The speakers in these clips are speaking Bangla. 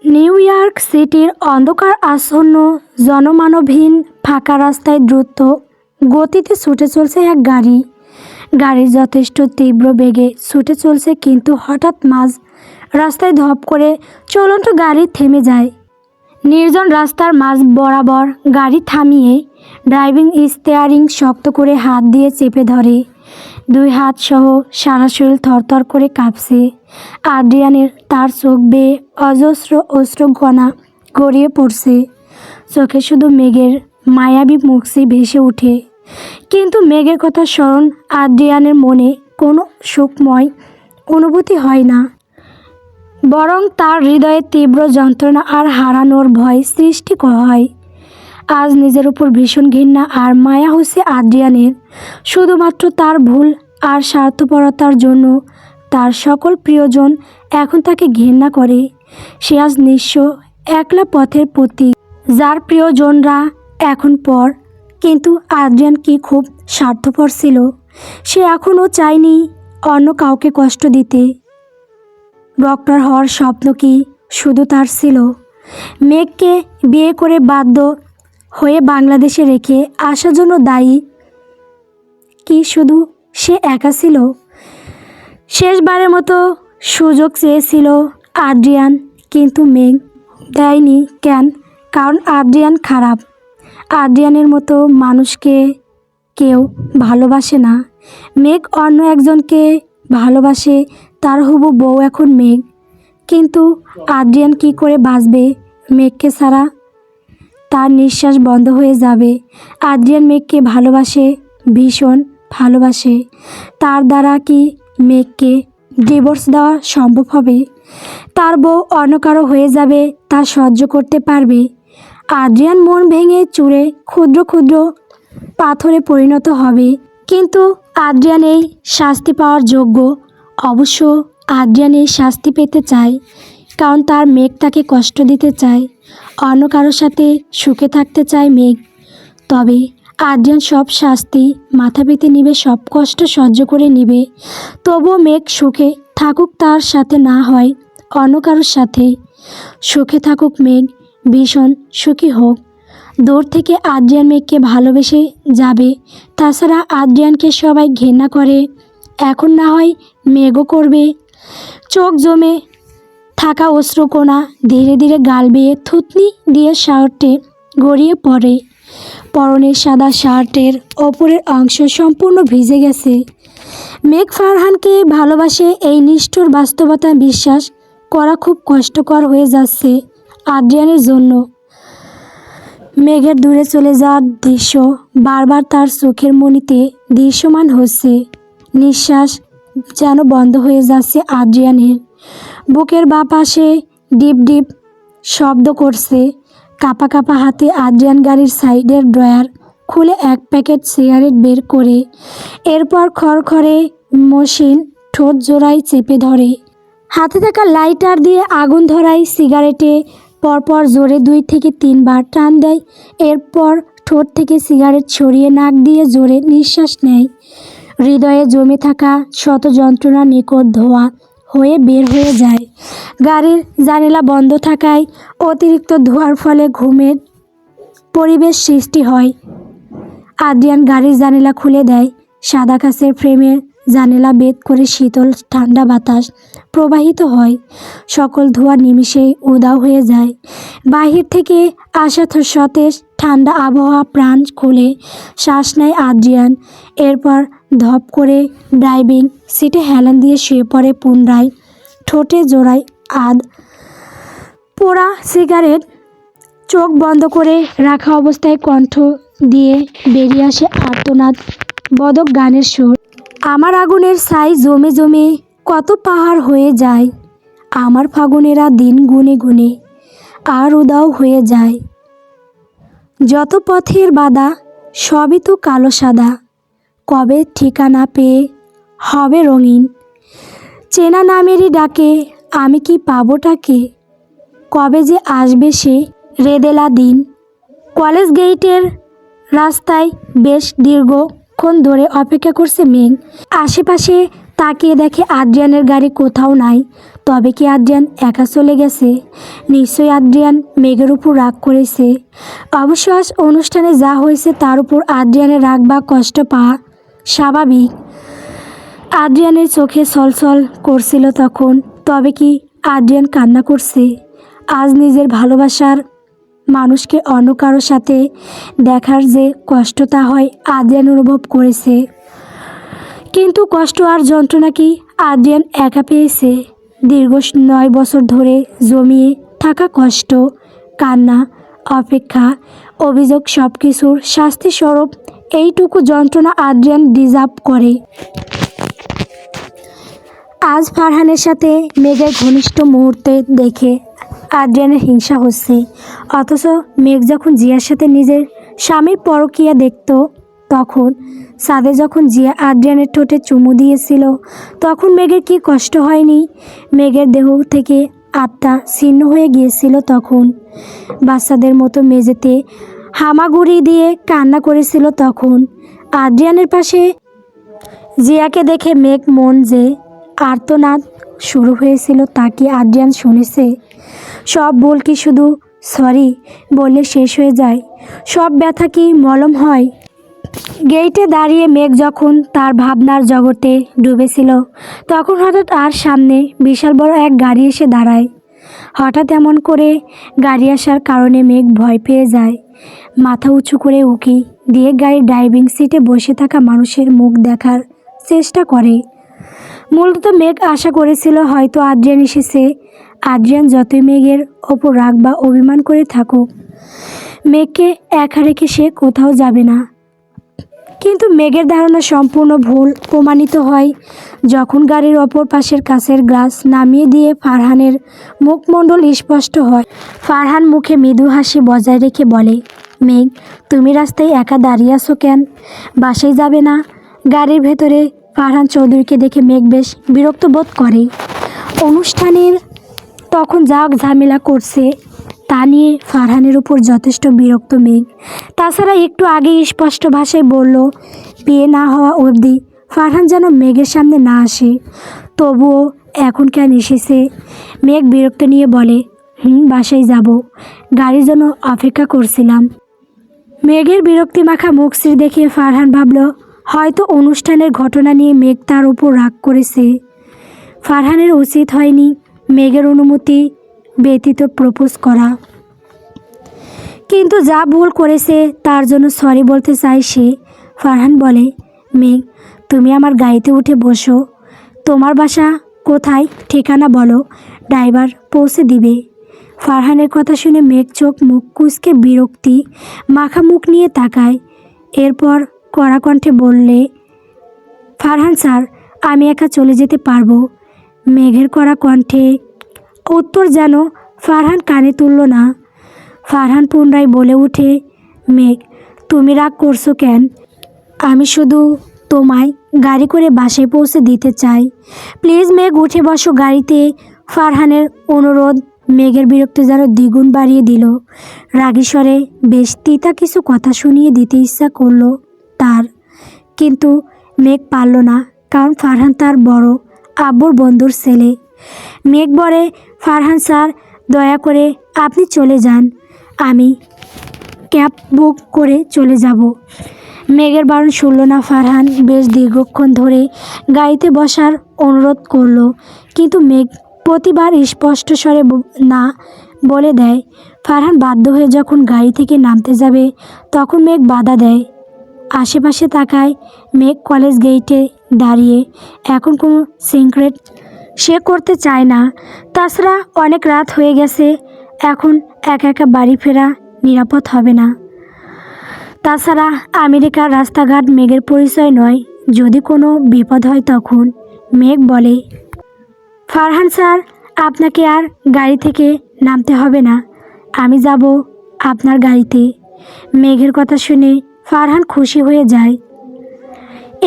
নিউ ইয়র্ক সিটির অন্ধকার আচ্ছন্ন জনমানবহীন ফাঁকা রাস্তায় দ্রুত গতিতে ছুটে চলছে এক গাড়ি। গাড়ি যথেষ্ট তীব্র বেগে ছুটে চলছে, কিন্তু হঠাৎ মাঝ রাস্তায় ধপ করে চলন্ত গাড়ি থেমে যায়। নির্জন রাস্তার মাঝ বরাবর গাড়ি থামিয়ে ড্রাইভিং স্টিয়ারিং শক্ত করে হাত দিয়ে চেপে ধরে। দুই হাত সহ সারা শরীর থরথর করে কাঁপছে আদ্রিয়ানের। তার চোখ বেয়ে অজস্র অশ্রুকণা গড়িয়ে পড়ছে। চোখে শুধু মেঘের মায়াবী মুখটি ভেসে ওঠে, কিন্তু মেঘের কথা স্মরণ আদ্রিয়ানের মনে কোনো সুখময় অনুভূতি হয় না, বরং তার হৃদয়ে তীব্র যন্ত্রণা আর হারানোর ভয় সৃষ্টি হয়। আজ নিজের উপর ভীষণ ঘৃণা আর মায়া হচ্ছে আদ্রিয়ানের, শুধুমাত্র তার ভুল আর স্বার্থপরতার জন্য। তার সকল প্রিয়জন এখন তাকে ঘৃণা করে। সে আজ নিঃস্ব একলা পথের প্রতীক, যার প্রিয়জনরা এখন পর। কিন্তু আদ্রিয়ান কি খুব স্বার্থপর ছিল? সে এখনও চায়নি অন্য কাউকে কষ্ট দিতে। ডক্টর হওয়ার স্বপ্ন কি শুধু তার ছিল? মেঘকে বিয়ে করে বাধ্য হয়ে বাংলাদেশে রেখে আসার জন্য দায়ী কি শুধু সে একা ছিল? শেষবারের মতো সুযোগ চেয়েছিল আদ্রিয়ান, কিন্তু মেঘ দেয়নি। কেন? কারণ আদ্রিয়ান খারাপ। আদ্রিয়ানের মতো মানুষকে কেউ ভালোবাসে না। মেঘ অন্য একজনকে ভালোবাসে, তার হবু বউ এখন মেঘ। কিন্তু আদ্রিয়ান কি করে বাঁচবে মেঘকে ছাড়া? তার নিঃশ্বাস বন্ধ হয়ে যাবে। আদ্রিয়ান মেঘকে ভালোবাসে, ভীষণ ভালোবাসে। তার দ্বারা কি মেঘকে ডিভোর্স দেওয়া সম্ভব হবে? তার বউ অন্য কারো হয়ে যাবে, তা সহ্য করতে পারবে? আদ্রিয়ান মন ভেঙে চুরে ক্ষুদ্র ক্ষুদ্র পাথরে পরিণত হবে। কিন্তু আদ্রিয়ান এই শাস্তি পাওয়ার যোগ্য। অবশ্য আদ্রিয়ান এই শাস্তি পেতে চায়, কারণ তার মেঘ তাকে কষ্ট দিতে চায়। অন্য কারোর সাথে সুখে থাকতে চায় মেঘ। তবে আদ্রিয়ান সব শাস্তি মাথা পেতে নিবে, সব কষ্ট সহ্য করে নিবে। তবুও মেঘ সুখে থাকুক, তার সাথে না হয় অন্য কারোর সাথে। সুখে থাকুক মেঘ, ভীষণ সুখী হোক। দূর থেকে আদ্রিয়ান মেঘকে ভালোবেসে যাবে। তাছাড়া আদ্রিয়ানকে সবাই ঘৃণা করে, এখন না হয় মেঘও করবে। চোখ জমে থাকা অশ্রুকণা ধীরে ধীরে গাল বেয়ে থুতনি দিয়ে শার্টে গড়িয়ে পড়ে। পরনের সাদা শার্টের ওপরের অংশ সম্পূর্ণ ভিজে গেছে। মেঘ ফারহানকে ভালোবাসে, এই নিষ্ঠুর বাস্তবতা বিশ্বাস করা খুব কষ্টকর হয়ে যাচ্ছে আদ্রিয়ানের জন্য। মেঘের দূরে চলে যাওয়ার দৃশ্য বারবার তার চোখের মণিতে দৃশ্যমান হচ্ছে। নিঃশ্বাস যেন বন্ধ হয়ে যাচ্ছে আদ্রিয়ানের। বুকের বাঁ পাশে ডিপ ডিপ শব্দ করছে। কাঁপা কাঁপা হাতে আদ্রিয়ান গাড়ির সাইডের ড্রয়ার খুলে এক প্যাকেট সিগারেট বের করে এরপর খড়খড়ে মসৃণ ঠোঁট জোড়ায় চেপে ধরে। হাতে থাকা লাইটার দিয়ে আগুন ধরায় সিগারেটে পরপর জোরে 2 থেকে 3 বার টান দেয়। এরপর ঠোঁট থেকে সিগারেট ছড়িয়ে নাক দিয়ে জোরে নিঃশ্বাস নেয়। হৃদয়ে জমে থাকা শত যন্ত্রণা নিকট ধোঁয়া হয়ে বের হয়ে যায়। গাড়ির জানালা বন্ধ থাকায় অতিরিক্ত ধোঁয়ার ফলে ঘুমের পরিবেশ সৃষ্টি হয়। আদ্রিয়ান গাড়ির জানালা খুলে দেয়। সাদা কাচের ফ্রেমের জানালা ভেদ করে শীতল ঠান্ডা বাতাস প্রবাহিত হয়। সকল ধোঁয়া নিমিষেই উধাও হয়ে যায়। বাহির থেকে আসা সতেজ ঠান্ডা আবহাওয়া প্রাণ খুলে শ্বাস নেয় আদ্রিয়ান। এরপর ধপ করে ড্রাইভিং সিটে হেলান দিয়ে শুয়ে পড়ে পুনরায়। ঠোঁটে জোড়ায় আধ পোড়া সিগারেট। চোখ বন্ধ করে রাখা অবস্থায় কণ্ঠ দিয়ে বেরিয়ে আসে আর্তনাদ বদক গানের সুর। আমার আগুনের ছাই জমে জমে কত পাহাড় হয়ে যায়, আমার ফাগুনেরা দিন গুনে গুনে আর উদাও হয়ে যায়। যত পথের বাধা সবই তো কালো সাদা, কবে ঠিকানা পেয়ে হবে রঙিন। চেনা নামেরই ডাকে আমি কি পাবোটাকে, কবে যে আসবে সে রেদেলা দিন। কলেজ গেটের রাস্তায় বেশ দীর্ঘক্ষণ ধরে অপেক্ষা করছে মেঘ। আশেপাশে তাকিয়ে দেখে আদ্রিয়ানের গাড়ি কোথাও নাই। তবে কি আদ্রিয়ান একা চলে গেছে? নিশ্চয়ই আদ্রিয়ান মেঘের উপর রাগ করেছে। অবশ্য আজ অনুষ্ঠানে যা হয়েছে তার উপর আদ্রিয়ানের রাগ বা কষ্ট পাওয়া স্বাভাবিক। আদ্রিয়ানের চোখে ছলছল করছিল তখন। তবে কি আদ্রিয়ান কান্না করছে? আজ নিজের ভালোবাসার মানুষকে অন্য কারোর সাথে দেখার যে কষ্টটা হয় আদ্রিয়ান অনুভব করেছে। কিন্তু কষ্ট আর যন্ত্রণা কি আদ্রিয়ান একা পেয়েছে? দীর্ঘ 9 বছর ধরে জমিয়ে থাকা কষ্ট, কান্না, অপেক্ষা, অভিযোগ সব কিছুর শাস্তিস্বরূপ এইটুকু যন্ত্রণা আদ্রিয়ান ডিজার্ভ করে। আজ ফারহানের সাথে মেঘের ঘনিষ্ঠ মুহূর্তে দেখে আদ্রিয়ানের হিংসা হচ্ছে। অথচ মেঘ যখন জিয়ার সাথে নিজের স্বামীর পরকীয়া দেখত, তখন সাদে যখন জিয়া আদ্রিয়ানের ঠোঁটে চুমু দিয়েছিল, তখন মেঘের কি কষ্ট হয়নি? মেঘের দেহ থেকে আত্মা ছিন্ন হয়ে গিয়েছিল তখন। বাচ্চাদের মতো মেঝেতে হামাগুড়ি দিয়ে কান্না করেছিল তখন। আদ্রিয়ানের পাশে জিয়াকে দেখে মেঘ মন যে আর্তনাদ শুরু হয়েছিল তা কি আদ্রিয়ান শুনেছে? সব ভুল কি শুধু সরি বললে শেষ হয়ে যায়? সব ব্যথা কি মলম হয়? গেইটে দাঁড়িয়ে মেঘ যখন তার ভাবনার জগতে ডুবেছিল, তখন হঠাৎ আর সামনে বিশাল বড় এক গাড়ি এসে দাঁড়ায়। হঠাৎ এমন করে গাড়ি আসার কারণে মেঘ ভয় পেয়ে যায়। মাথা উঁচু করে উকি দিয়ে গাড়ির ড্রাইভিং সিটে বসে থাকা মানুষের মুখ দেখার চেষ্টা করে। মূলত মেঘ আশা করেছিল হয়তো আদ্রিয়ান এসেছে। আদ্রিয়ান যতই মেঘের ওপর রাগ বা অভিমান করে থাকুক, মেঘকে একা রেখে সে কোথাও যাবে না। কিন্তু মেঘের ধারণা সম্পূর্ণ ভুল প্রমাণিত হয় যখন গাড়ির অপর পাশের কাঁচের গ্লাস নামিয়ে দিয়ে ফারহানের মুখমণ্ডল স্পষ্ট হয়। ফারহান মুখে মৃদু হাসি বজায় রেখে বলে, মেঘ, তুমি রাস্তায় একা দাঁড়িয়ে আছো কেন? বাসায় যাবে না? গাড়ির ভেতরে ফারহান চৌধুরীকে দেখে মেঘ বেশ বিরক্ত বোধ করে। অনুষ্ঠানের তখন যা ঝামেলা করছে তা নিয়ে ফারহানের উপর যথেষ্ট বিরক্ত মেঘ। তাছাড়া একটু আগেই স্পষ্ট ভাষায় বলল বিয়ে না হওয়া অবধি ফারহান যেন মেঘের সামনে না আসে। তবুও এখন কেন এসেছে? মেঘ বিরক্ত নিয়ে বলে, বাসায় যাব, গাড়ির জন্য অপেক্ষা করছিলাম। মেঘের বিরক্তি মাখা মুখশ্রী দেখে ফারহান ভাবল হয়তো অনুষ্ঠানের ঘটনা নিয়ে মেঘ তার উপর রাগ করেছে। ফারহানের উচিত হয়নি মেঘের অনুমতি ব্যতীত প্রপোজ করা। কিন্তু যা ভুল করেছে তার জন্য সরি বলতে চাই সে। ফারহান বলে, মেঘ, তুমি আমার গাড়িতে উঠে বসো। তোমার বাসা কোথায় ঠিকানা বলো, ড্রাইভার পৌঁছে দিবে। ফারহানের কথা শুনে মেঘ চোখ মুখ কুঁচকে বিরক্তি মাখা মুখ নিয়ে তাকায়। এরপর কড়া কণ্ঠে বললে, ফারহান স্যার, আমি একা চলে যেতে পারবো। মেঘের কড়া কণ্ঠে উত্তর যেন ফারহান কানে তুলল না। ফারহান পুনরায় বলে ওঠে, মেঘ, তুমি রাগ করছো কেন? আমি শুধু তোমায় গাড়ি করে বাসায় পৌঁছে দিতে চাই। প্লিজ মেঘ, উঠে বসো গাড়িতে। ফারহানের অনুরোধ মেঘের বিরক্তি যেন দ্বিগুণ বাড়িয়ে দিল। রাগী স্বরে বেশ তিতা কিছু কথা শুনিয়ে দিতে ইচ্ছা করলো তার, কিন্তু মেঘ পারল না, কারণ ফারহান তার বড় আব্বুর বন্ধুর ছেলে। মেঘ বলে, ফারহান স্যার, দয়া করে আপনি চলে যান, আমি ক্যাব বুক করে চলে যাব। মেঘের বারণ শুনল না ফারহান। বেশ দীর্ঘক্ষণ ধরে গাড়িতে বসার অনুরোধ করল, কিন্তু মেঘ প্রতিবার স্পষ্ট স্বরে না বলে দেয়। ফারহান বাধ্য হয়ে যখন গাড়ি থেকে নামতে যাবে তখন মেঘ বাধা দেয়। আশেপাশে তাকায়। মেঘ কলেজ গেটে দাঁড়িয়ে। এখন কোনো সিক্রেট সে করতে চায় না। তাছাড়া অনেক রাত হয়ে গেছে, এখন একা একা বাড়ি ফেরা নিরাপদ হবে না। তাছাড়া আমেরিকার রাস্তাঘাট মেঘের পরিচয় নয়, যদি কোনো বিপদ হয় তখন। মেঘ বলে, ফারহান স্যার, আপনাকে আর গাড়ি থেকে নামতে হবে না, আমি যাব আপনার গাড়িতে। মেঘের কথা শুনে ফারহান খুশি হয়ে যায়।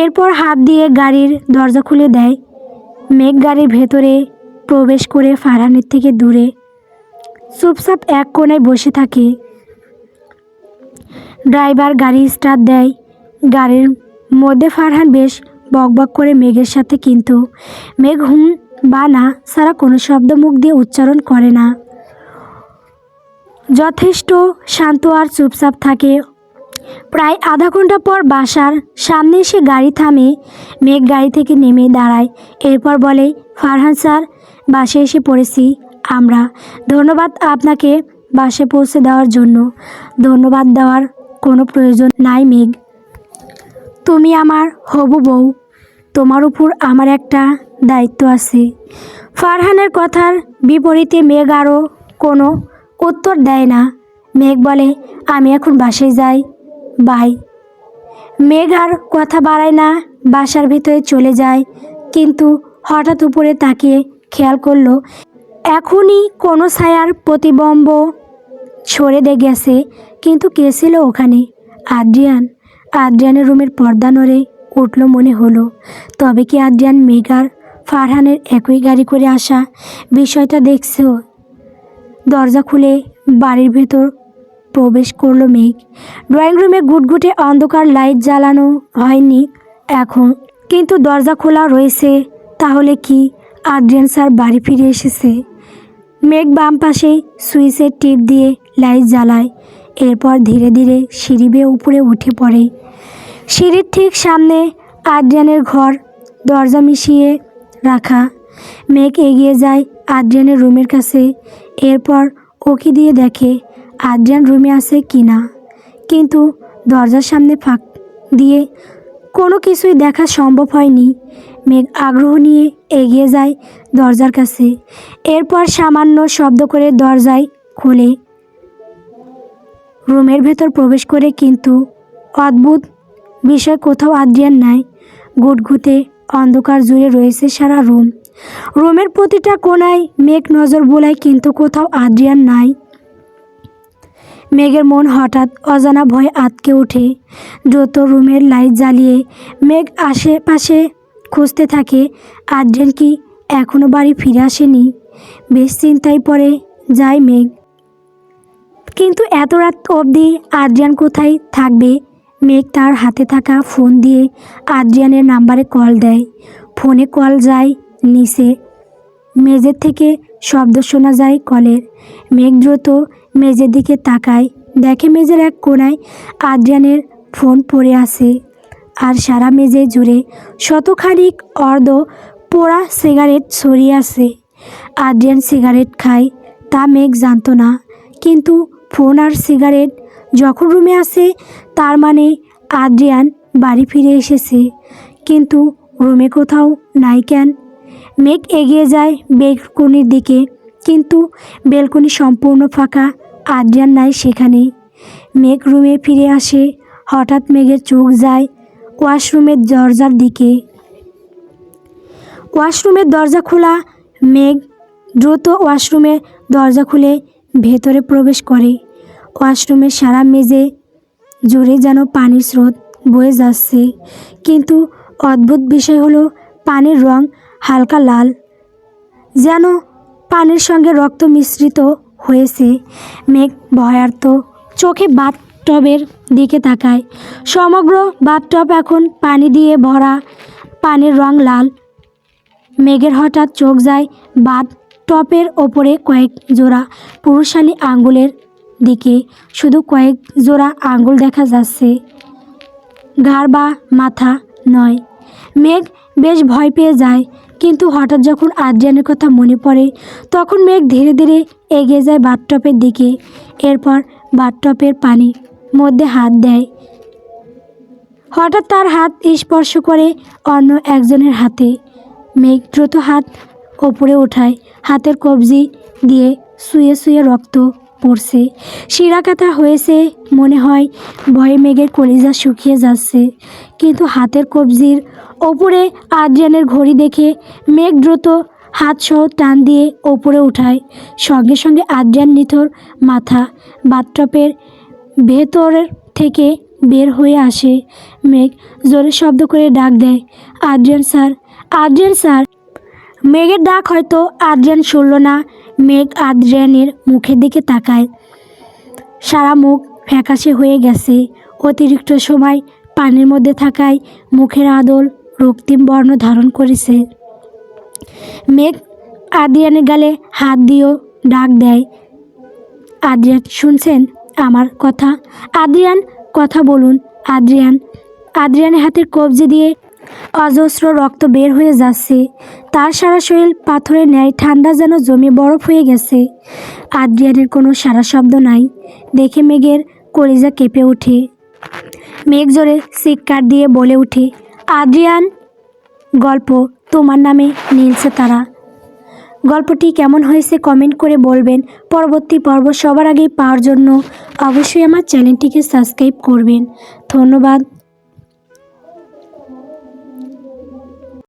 এরপর হাত দিয়ে গাড়ির দরজা খুলে দেয়। মেঘ গাড়ির ভেতরে প্রবেশ করে ফারহানের থেকে দূরে চুপচাপ এক কোণায় বসে থাকে। ড্রাইভার গাড়ি স্টার্ট দেয়। গাড়ির মধ্যে ফারহান বেশ বকবক করে মেঘের সাথে, কিন্তু মেঘ বা না ছাড়া কোনো শব্দ মুখ দিয়ে উচ্চারণ করে না। যথেষ্ট শান্ত আর চুপচাপ থাকে। প্রায় আধা ঘন্টা পর বাসার সামনে এসে গাড়ি থামে। মেঘ গাড়ি থেকে নেমে দাঁড়ায়। এরপর বলে, ফারহান স্যার, বাসে এসে পড়েছি আমরা। ধন্যবাদ আপনাকে বাসে পৌঁছে দেওয়ার জন্য। ধন্যবাদ দেওয়ার কোনো প্রয়োজন নাই মেঘ। তুমি আমার হবু বউ, তোমার উপর আমার একটা দায়িত্ব আছে। ফারহানের কথার বিপরীতে মেঘ আরও কোনো উত্তর দেয় না। মেঘ বলে, আমি এখন বাসায় যাই, বাই। মেঘ আর কথা বাড়ায় না, বাসার ভিতরে চলে যায়। কিন্তু হঠাৎ উপরে তাকিয়ে খেয়াল করলো এখনই কোনো ছায়ার প্রতিবিম্ব সরে গেছে। কিন্তু কে ছিল ওখানে? আদ্রিয়ান। আদ্রিয়ানের রুমের পর্দা নড়ে উঠল মনে হলো। তবে কি আদ্রিয়ান মেঘ আর ফারহানের একই গাড়ি করে আসা? বিষয়টা দেখছো। দরজা খুলে বাড়ির ভেতর প্রবেশ করলো মেঘ। ড্রয়িং রুমে গুটগুটে অন্ধকার, লাইট জ্বালানো হয়নি এখন, কিন্তু দরজা খোলা রয়েছে। তাহলে কি আদ্রিয়ান স্যার বাড়ি ফিরে এসেছে? মেঘ বাম পাশে সুইচের টিপ দিয়ে লাইট জ্বালায়। এরপর ধীরে ধীরে সিঁড়ি বেয়ে উপরে উঠে পড়ে। সিঁড়ির ঠিক সামনে আদ্রিয়ানের ঘর, দরজা মিশিয়ে রাখা। মেঘ এগিয়ে যায় আদ্রিয়ানের রুমের কাছে। এরপর ওকি দিয়ে দেখে আদ্রিয়ান রুমে আছে কি না, কিন্তু দরজার সামনে ফাঁক দিয়ে কোনো কিছুই দেখা সম্ভব হয়নি। মেঘ আগ্রহ নিয়ে এগিয়ে যায় দরজার কাছে। এরপর সামান্য শব্দ করে দরজায় খুলে রুমের ভেতর প্রবেশ করে। কিন্তু অদ্ভুত বিষয়, কোথাও আদ্রিয়ান নাই। গুটগুটে অন্ধকার জুড়ে রয়েছে সারা রুম। রুমের প্রতিটা কোণায় মেঘ নজর বোলায়, কিন্তু কোথাও আদ্রিয়ান নাই। মেঘের মন হঠাৎ অজানা ভয় আটকে ওঠে। দ্রুত রুমের লাইট জ্বালিয়ে মেঘ আশেপাশে খুঁজতে থাকে। আদ্রিয়ান কি এখনও বাড়ি ফিরে আসেনি? বেশ চিন্তায় পড়ে যায় মেঘ। কিন্তু এত রাত অবধি আদ্রিয়ান কোথায় থাকবে? মেঘ তার হাতে থাকা ফোন দিয়ে আদ্রিয়ানের নাম্বারে কল দেয়। ফোনে কল যায় নিচে। মেঝের থেকে শব্দ শোনা যায় কলের। মেঘ দ্রুত মেঝের দিকে তাকায়, দেখে মেঝের এক কোণায় আদ্রিয়ানের ফোন পড়ে আছে। আর সারা মেঝে জুড়ে শতখানিক অর্ধ পোড়া সিগারেট ছড়িয়ে আছে। আদ্রিয়ান সিগারেট খায় তা মেঘ জানতো না, কিন্তু ফোন আর সিগারেট যখন রুমে আসে তার মানে আদ্রিয়ান বাড়ি ফিরে এসেছে। কিন্তু রুমে কোথাও নাই কেন? মেঘ এগিয়ে যায় বেলকনির দিকে, কিন্তু বেলকনি সম্পূর্ণ ফাঁকা। আদ্রিয়ান নাই সেখানে। মেঘ রুমে ফিরে আসে। হঠাৎ মেঘের চোখ যায় ওয়াশরুমের দরজার দিকে। ওয়াশরুমের দরজা খোলা। মেঘ দ্রুত ওয়াশরুমের দরজা খুলে ভেতরে প্রবেশ করে। ওয়াশরুমের সারা মেঝে জুড়ে যেন পানির স্রোত বয়ে যাচ্ছে। কিন্তু অদ্ভুত বিষয় হলো পানির রং হালকা লাল, যেন পানির সঙ্গে রক্ত মিশ্রিত হয়েছে। মেঘ ভয়ার্ত চোখে বাথটবের দিকে তাকায়। সমগ্র বাথটব এখন পানি দিয়ে ভরা, পানির রং লাল। মেঘের হঠাৎ চোখ যায় বাথটবের ওপরে কয়েক জোড়া পুরুষালী আঙ্গুলের দিকে। শুধু কয়েক জোড়া আঙ্গুল দেখা যাচ্ছে, ঘাড় বা মাথা নয়। মেঘ বেশ ভয় পেয়ে যায়। কিন্তু হঠাৎ যখন আদ্রিয়ানের কথা মনে পড়ে, তখন মেঘ ধীরে ধীরে এগিয়ে যায় বাথটবের দিকে। এরপর বাথটবের পানির মধ্যে হাত দেয়। হঠাৎ তার হাত স্পর্শ করে অন্য একজনের হাতে। মেঘ দ্রুত হাত ওপরে ওঠায়। হাতের কবজি দিয়ে শুয়ে শুয়ে রক্ত পড়ছে, শিরাকাটা হয়েছে। মনে হয় ভয়ে মেঘের কলিজা শুকিয়ে যাচ্ছে। কিন্তু হাতের কবজির ওপরে আদ্রিয়ানের ঘড়ি দেখে মেঘ দ্রুত হাত সহ টান দিয়ে ওপরে উঠায়। সঙ্গে সঙ্গে আদ্রিয়ান নিথর মাথা বাথটবের ভেতরের থেকে বের হয়ে আসে। মেঘ জোরে শব্দ করে ডাক দেয়, আদ্রিয়ান স্যার, আদ্রিয়ান স্যার। মেঘের ডাক হয়তো আদ্রিয়ান শুনল না। মেঘ আদ্রিয়ানের মুখের দিকে তাকায়। সারা মুখ ফ্যাকাশে হয়ে গেছে। অতিরিক্ত সময় পানির মধ্যে থাকায় মুখের আদল রক্তিম বর্ণ ধারণ করেছে। মেঘ আদ্রিয়ানের গালে হাত দিয়েও ডাক দেয়, আদ্রিয়ান শুনছেন আমার কথা? আদ্রিয়ান কথা বলুন। আদ্রিয়ানের হাতের কবজি দিয়ে অজস্র রক্ত বের হয়ে যাচ্ছে। তার সারা শরীর পাথরের ন্যায় ঠান্ডা, যেন জমে বরফ হয়ে গেছে। আদ্রিয়ানের কোনো সারা শব্দ নাই। দেখে মেঘের কলিজা কেঁপে ওঠে। মেঘ জোরে চিৎকার দিয়ে বলে ওঠে, আদ্রিয়ান! গল্প তোমার নামে নীলছে তারা। গল্পটি কেমন হয়েছে কমেন্ট করে বলবেন। পরবর্তী পর্ব সবার আগেই পাওয়ার জন্য অবশ্যই আমার চ্যানেলটিকে সাবস্ক্রাইব করবেন। ধন্যবাদ।